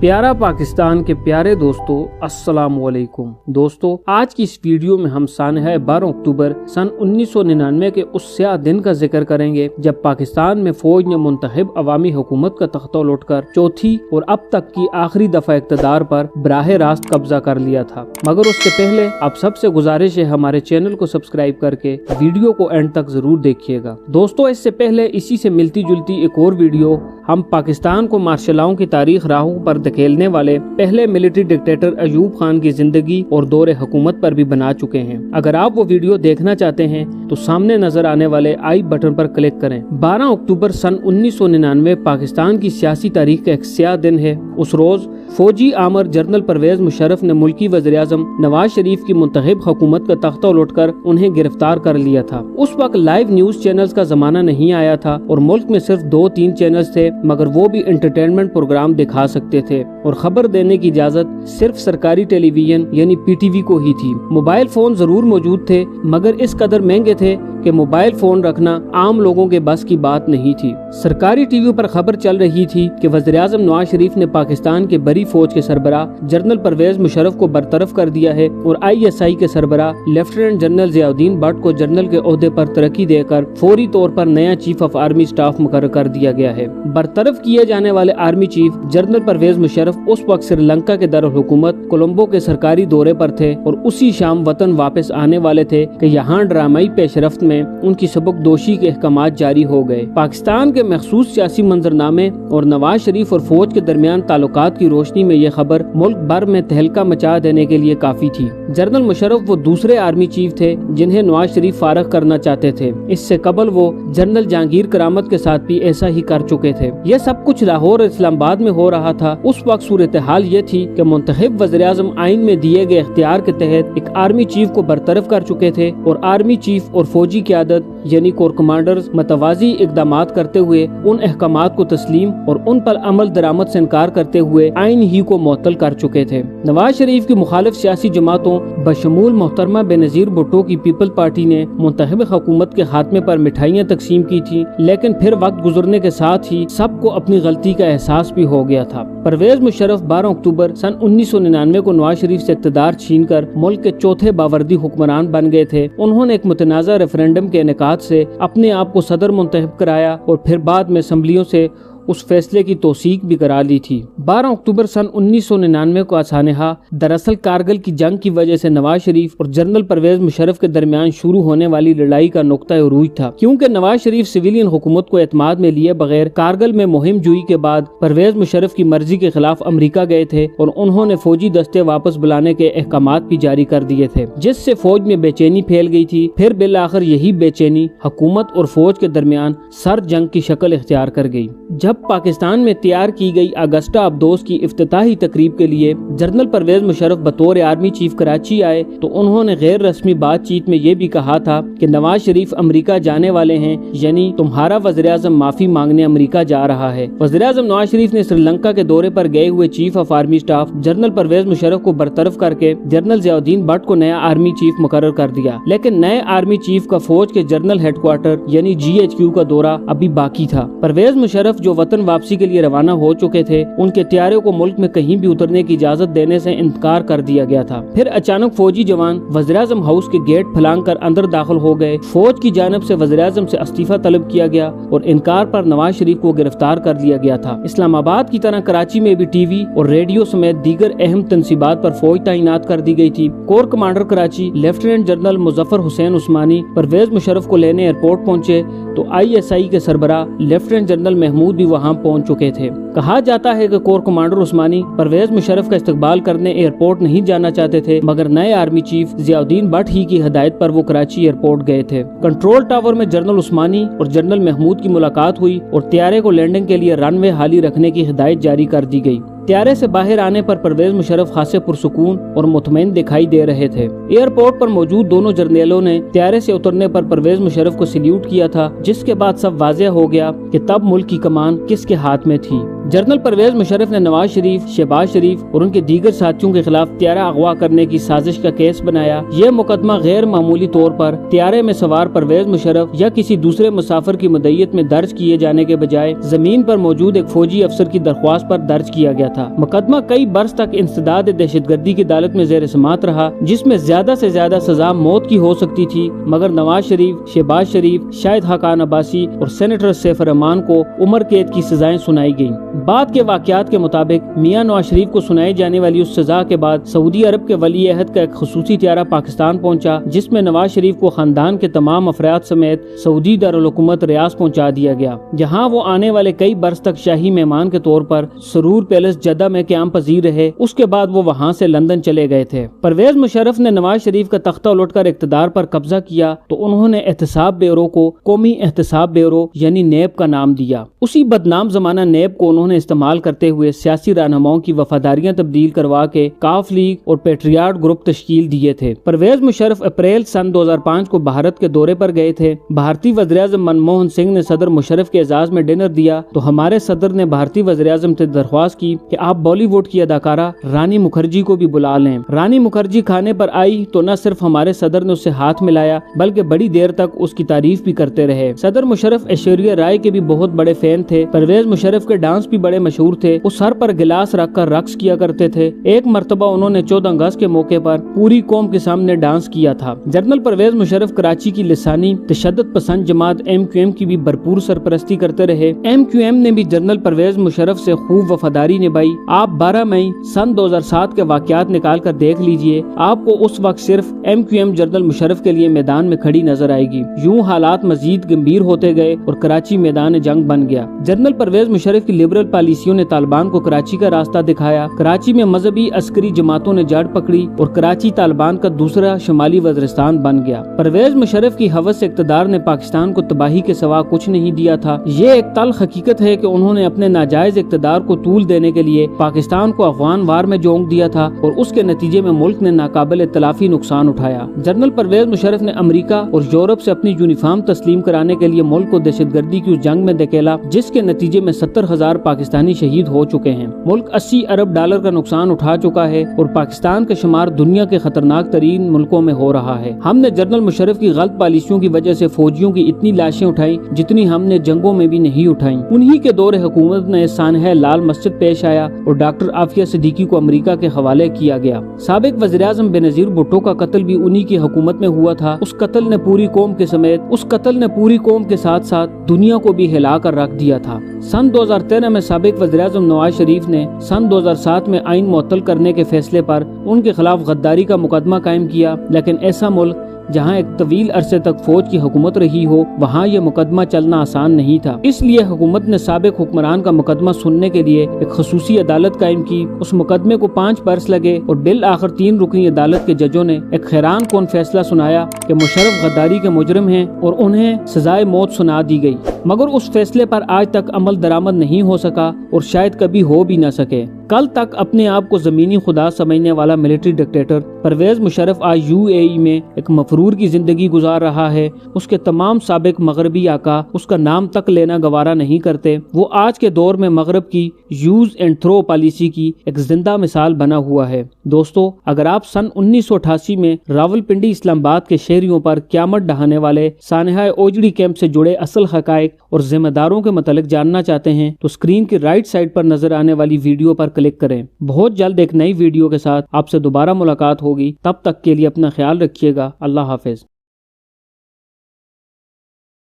प्यारा पाकिस्तान के प्यारे दोस्तों, अस्सलाम वालेकुम। दोस्तों, आज की इस वीडियो में हम सानहा 12 अक्टूबर सन 1999 के उस स्याह दिन का जिक्र करेंगे जब पाकिस्तान में फौज ने मुंतखब अवामी हुकूमत का तख्ता लौटकर चौथी और अब तक की आखिरी दफा इक़्तिदार पर बराह रास्त कब्जा कर लिया था। मगर उससे पहले आप सबसे गुजारिश है हमारे चैनल को सब्सक्राइब करके वीडियो को एंड तक जरूर देखिएगा। दोस्तों, इससे पहले इसी से मिलती जुलती एक और वीडियो हम पाकिस्तान को मार्शलाओं की तारीख राहों पर धकेलने वाले पहले मिलिट्री डिक्टेटर अयूब खान की जिंदगी और दौरे हुकूमत पर भी बना चुके हैं। अगर आप वो वीडियो देखना चाहते हैं तो सामने नजर आने वाले आई बटन पर क्लिक करें। 12 अक्टूबर सन 1999 पाकिस्तान की सियासी तारीख का एक स्याह दिन है। उस रोज फौजी आमर जनरल परवेज मुशर्रफ ने मुल्की वज़ीर-ए-आज़म नवाज शरीफ की मुंतखब हुकूमत का तख्ता लौटकर उन्हें गिरफ्तार कर लिया था। उस वक्त लाइव न्यूज चैनल्स का जमाना नहीं आया था और मुल्क में सिर्फ 2-3 चैनल्स थे, मगर वो भी एंटरटेनमेंट प्रोग्राम दिखा सकते थे और खबर देने की इजाजत सिर्फ सरकारी टेलीविजन यानी पीटीवी को ही थी। मोबाइल फोन जरूर मौजूद थे, मगर इस कदर महंगे थे कि मोबाइल फोन रखना आम लोगों के बस की बात नहीं थी। सरकारी टीवी पर खबर चल रही थी कि वज़ीर-ए-आज़म नवाज शरीफ ने पाकिस्तान के बड़ी फौज के सरबराह जनरल परवेज मुशर्रफ को बरतरफ कर दिया है और ISI के सरबराह लेफ्टिनेंट जनरल ज़ियाउद्दीन भट्ट को जनरल के ओहदे पर तरक्की देकर फौरी तौर पर नया चीफ ऑफ आर्मी स्टाफ मुकर्रर कर दिया गया है। बरतरफ किए जाने वाले army chief general Pervez Musharraf उस वक्त श्रीलंका के दारुल हुकूमत कोलंबो के सरकारी दौरे पर थे और उसी शाम वतन वापस आने वाले थे कि यहाँ ड्रामाई पेशरफ्त में उनकी सबकदोशी के अहकामात जारी हो गए। पाकिस्तान के मखसूस सियासी मंजरनामे और नवाज शरीफ और फौज के दरमियान ताल्लुकात की रोशनी में ये खबर मुल्क भर में तहलका मचा देने के लिए काफी थी। जनरल मुशर्रफ वो दूसरे आर्मी चीफ थे जिन्हें नवाज शरीफ फारग करना चाहते थे। इससे कबल वो जनरल जहांगीर करामत के साथ भी ऐसा ही कर चुके थे। यह सब कुछ लाहौर और इस्लामाबाद में हो रहा था। उस वक्त सूरत हाल ये थी कि मुंतखब वज़ीर-ए-आज़म आइन में दिए गए इख्तियार के तहत एक आर्मी चीफ को बरतरफ कर चुके थे और आर्मी चीफ और फौजी क़यादत यानी कोर कमांडर्स मतवाजी इक़दामात करते हुए उन अहकामात को तस्लीम और उन पर अमल दरामद से इनकार करते हुए आइन ही को मुअत्तल कर चुके थे। नवाज शरीफ की मुखालिफ सियासी जमातों बशमूल मोहतरमा बेनज़ीर भुट्टो की पीपल पार्टी ने मुंतखब हुकूमत के खात्मे पर मिठाइयाँ तकसीम की थी, लेकिन फिर वक्त गुजरने के साथ ही सबको अपनी गलती का एहसास भी हो गया था। परवेज मुशर्रफ 12 अक्टूबर सन 1999 को नवाज शरीफ से इक़्तिदार छीनकर मुल्क के चौथे बावर्दी हुक्मरान बन गए थे। उन्होंने एक मुतनाज़ा रेफरेंडम के इनेकाद से अपने आप को सदर मुंतखब कराया और फिर बाद में असम्बलियों से उस फैसले की तौसीक भी करा ली थी। 12 अक्टूबर सन 1999 का सानहा दरअसल कारगिल की जंग की वजह से नवाज शरीफ और जनरल परवेज मुशर्रफ के दरमियान शुरू होने वाली लड़ाई का नुक्ता उरूज था, क्योंकि नवाज शरीफ सिविलियन हुकूमत को एतमाद में लिए बगैर कारगिल में मुहिम जुई के बाद परवेज मुशर्रफ की मर्जी के खिलाफ अमरीका गए थे और उन्होंने फौजी दस्ते वापस बुलाने के अहकामात भी जारी कर दिए थे, जिससे फौज में बेचैनी फैल गई थी। फिर बिल आखिर यही बेचैनी हुकूमत और फौज के दरमियान सर जंग की शक्ल इख्तियार कर गई। जब पाकिस्तान में तैयार की गई अगस्टा अब्दोस की इफ्तिताही तकरीब के लिए जनरल परवेज मुशर्रफ बतौर आर्मी चीफ कराची आए तो उन्होंने गैर रस्मी बातचीत में ये भी कहा था कि नवाज शरीफ अमेरिका जाने वाले हैं, यानी तुम्हारा वज़ीर-ए-आज़म माफी मांगने अमेरिका जा रहा है। वज़ीर-ए-आज़म नवाज शरीफ ने श्रीलंका के दौरे पर गए हुए chief of army staff general Pervez Musharraf को बरतरफ करके जनरल ज़ियाउद्दीन भट्ट को नया आर्मी चीफ मुकर्रर कर दिया, लेकिन नए आर्मी चीफ का फौज के जनरल हेडक्वार्टर यानी GHQ का दौरा अभी बाकी था। परवेज मुशर्रफ जो वतन वापसी के लिए रवाना हो चुके थे, उनके त्यारे को मुल्क में कहीं भी उतरने की इजाजत देने से इनकार कर दिया गया था। फिर अचानक फौजी जवान वज़ीर-ए-आज़म हाउस के गेट फलांग कर अंदर दाखिल हो गए। फौज की जानिब से वज़ीर-ए-आज़म से इस्तीफा तलब किया गया और इनकार पर नवाज शरीफ को गिरफ्तार कर लिया गया था। इस्लामाबाद की तरह कराची में भी टीवी और रेडियो समेत दीगर अहम तनसीबात पर फौज तैनात कर दी गई थी। Core commander Karachi lieutenant general Muzaffar Hussain Usmani Pervez Musharraf को लेने एयरपोर्ट पहुँचे तो ISI के सरबराह लेफ्टिनेंट जनरल महमूद भी वहाँ पहुँच चुके थे। कहा जाता है कि कोर कमांडर उस्मानी परवेज मुशर्रफ का इस्तकबाल करने एयरपोर्ट नहीं जाना चाहते थे, मगर नए आर्मी चीफ ज़ियाउद्दीन भट्ट ही की हिदायत पर वो कराची एयरपोर्ट गए थे। कंट्रोल टावर में जनरल उस्मानी और जनरल महमूद की मुलाकात हुई और त्यारे को लैंडिंग के लिए रनवे हाली रखने की हिदायत जारी कर दी गई। त्यारे से बाहर आने पर परवेज मुशर्रफ खासे पुरसुकून और मुतमईन दिखाई दे रहे थे। एयरपोर्ट पर मौजूद दोनों जर्नैलों ने त्यारे से उतरने पर परवेज मुशर्रफ को सल्यूट किया था, जिसके बाद सब वाज़ेह हो गया कि तब मुल्क की कमान किसके हाथ में थी। जनरल परवेज मुशर्रफ ने नवाज शरीफ, शहबाज शरीफ और उनके दीगर साथियों के खिलाफ त्यारा अगवा करने की साजिश का केस बनाया। यह मुकदमा गैर मामूली तौर पर त्यारे में सवार परवेज मुशर्रफ या किसी दूसरे मुसाफिर की मुद्दत में दर्ज किए जाने के बजाय जमीन पर मौजूद एक फौजी अफसर की दरख्वास्त पर दर्ज किया गया था। मुकदमा कई बरस तक इंसदाद दहशतगर्दी की अदालत में जेर समात रहा, जिसमें ज्यादा से ज्यादा सजा मौत की हो सकती थी, मगर नवाज शरीफ, शहबाज शरीफ, शाहिद खान अब्बासी और सेनेटर सैफ रहमान को उम्र कैद की सजाएं सुनाई गयी। बाद के वाकयात के मुताबिक मियां नवाज शरीफ को सुनाई जाने वाली उस सजा के बाद सऊदी अरब के वली अहद का एक खसूसी त्यारा पाकिस्तान पहुंचा, जिसमें नवाज शरीफ को खानदान के तमाम अफराद समेत सऊदी दारुल हुकूमत रियाज पहुंचा दिया गया, जहां वो आने वाले कई बरस तक शाही मेहमान के तौर पर सरूर पैलेस जद्दा में क़याम पजीर रहे। उसके बाद वो वहां से लंदन चले गए थे। परवेज मुशर्रफ ने नवाज शरीफ का तख्ता उलटकर इक़्तिदार पर कब्जा किया तो उन्होंने एहतसाब ब्यूरो को कौमी एहतसाब ब्यूरो यानी नेब का नाम दिया। उसी बदनाम जमाना नेब को उन्होंने इस्तेमाल करते हुए सियासी रहनुमाओं की वफादारियां तब्दील करवा के काफ लीग और पेट्रियाट ग्रुप तश्कील दिए थे। परवेज मुशर्रफ अप्रैल सन 2005 को भारत के दौरे पर गए थे। भारतीय वज़ीर-ए-आज़म मनमोहन सिंह ने सदर मुशर्रफ के एजाज में डिनर दिया तो हमारे सदर ने भारतीय वज़ीर-ए-आज़म से दरख्वास्त की कि आप बॉलीवुड की अदाकारा रानी मुखर्जी को भी बुला लें। रानी मुखर्जी खाने पर आई तो न सिर्फ हमारे सदर ने उससे हाथ मिलाया बल्कि बड़ी देर तक उसकी तारीफ भी करते रहे। सदर मुशर्रफ ऐश्वर्या राय के भी बहुत बड़े फैन थे। परवेज मुशर्रफ के डांस भी बड़े मशहूर थे। वो सर पर गिलास रखकर रक्स किया करते थे। एक मर्तबा उन्होंने 14 अगस्त के मौके पर पूरी कौम के सामने डांस किया था। जनरल परवेज मुशर्रफ कराची की लिसानी तशद्दुद पसंद जमात MQM की भी भरपूर सरपरस्ती करते रहे। MQM ने भी जनरल परवेज मुशर्रफ से खूब वफादारी निभाई। आप 12 मई सन 2007 के वाकयात निकाल कर देख लीजिए, आपको उस वक्त सिर्फ MQM जनरल मुशर्रफ के लिए मैदान में खड़ी नजर आएगी। यूं हालात मजीद गंभीर होते गए और कराची मैदान जंग बन गया। जनरल परवेज मुशर्रफ की लिबरल पॉलिसियों ने तालिबान को कराची का रास्ता दिखाया। कराची में मजहबी अस्करी जमातों ने जड़ पकड़ी और कराची तालिबान का दूसरा शुमाली वज़ीरिस्तान बन गया। परवेज मुशर्रफ की हवस से इक़्तिदार ने पाकिस्तान को तबाही के सिवा कुछ नहीं दिया था। ये एक तल्ख हकीकत है कि उन्होंने अपने नाजायज इक़्तिदार को तूल देने के लिए पाकिस्तान को अफगान वार में झोंक दिया था और उसके नतीजे में मुल्क ने नाकाबिल तलाफी नुकसान उठाया। जनरल परवेज मुशर्रफ ने अमेरिका और यूरोप से अपनी यूनिफॉर्म तस्लीम कराने के लिए मुल्क को दहशतगर्दी की उस जंग में धकेला, जिसके नतीजे में 70,000 पाकिस्तानी शहीद हो चुके हैं। मुल्क 80 अरब डॉलर का नुकसान उठा चुका है और पाकिस्तान का शुमार दुनिया के खतरनाक तरीन मुल्कों में हो रहा है। हमने जनरल मुशर्रफ की गलत पॉलिसियों की वजह से फौजियों की इतनी लाशें उठाई जितनी हमने जंगों में भी नहीं उठाई। उन्हीं के दौरे हुकूमत में सानह लाल मस्जिद पेश आया और डॉक्टर आफिया सिद्दीकी को अमेरिका के हवाले किया गया। साबिक वज़ीर-ए-आज़म बेनज़ीर भुट्टो का कत्ल भी उन्हीं की हुकूमत में हुआ था। उस कत्ल ने पूरी कौम के साथ साथ दुनिया को भी हिला कर रख दिया था। सन 2013 में साबिक वज़ीर-ए-आज़म नवाज शरीफ ने सन 2007 में आइन मुअत्तल करने के फैसले पर उनके खिलाफ गद्दारी का मुकदमा कायम किया, लेकिन ऐसा मुल्क जहां एक तवील अरसे तक फौज की हुकूमत रही हो वहां यह मुकदमा चलना आसान नहीं था। इसलिए हुकूमत ने साबिक हुक्मरान का मुकदमा सुनने के लिए एक खसूसी अदालत कायम की। उस मुकदमे को 5 बरस लगे और बिल आखिर 3 रुकनी अदालत के जजों ने एक हैरान कौन फैसला सुनाया कि मुशर्रफ गद्दारी के मुजरिम हैं और उन्हें सजाए मौत सुना दी गई। मगर उस फैसले पर आज तक अमल दरामद नहीं हो सका और शायद कभी हो भी न सके। कल तक अपने आप को जमीनी खुदा समझने वाला मिलिट्री डिक्टेटर परवेज मुशर्रफ आज UAE में एक मफरूर की जिंदगी गुजार रहा है। उसके तमाम साबिक मगरबी आका उसका नाम तक लेना गवारा नहीं करते। वो आज के दौर में मगरब की यूज एंड थ्रो पॉलिसी की एक जिंदा मिसाल बना हुआ है। दोस्तों, अगर आप सन 1988 में रावलपिंडी इस्लामाबाद के शहरियों पर क़यामत ढहाने वाले सानहा ओजड़ी कैंप से जुड़े असल हकायक और जिम्मेदारों के मतलब जानना चाहते हैं तो स्क्रीन की राइट साइड पर नजर आने वाली वीडियो पर क्लिक करें। बहुत जल्द एक नई वीडियो के साथ आपसे दोबारा मुलाकात होगी। तब तक के लिए अपना ख्याल रखिएगा। अल्लाह हाफिज।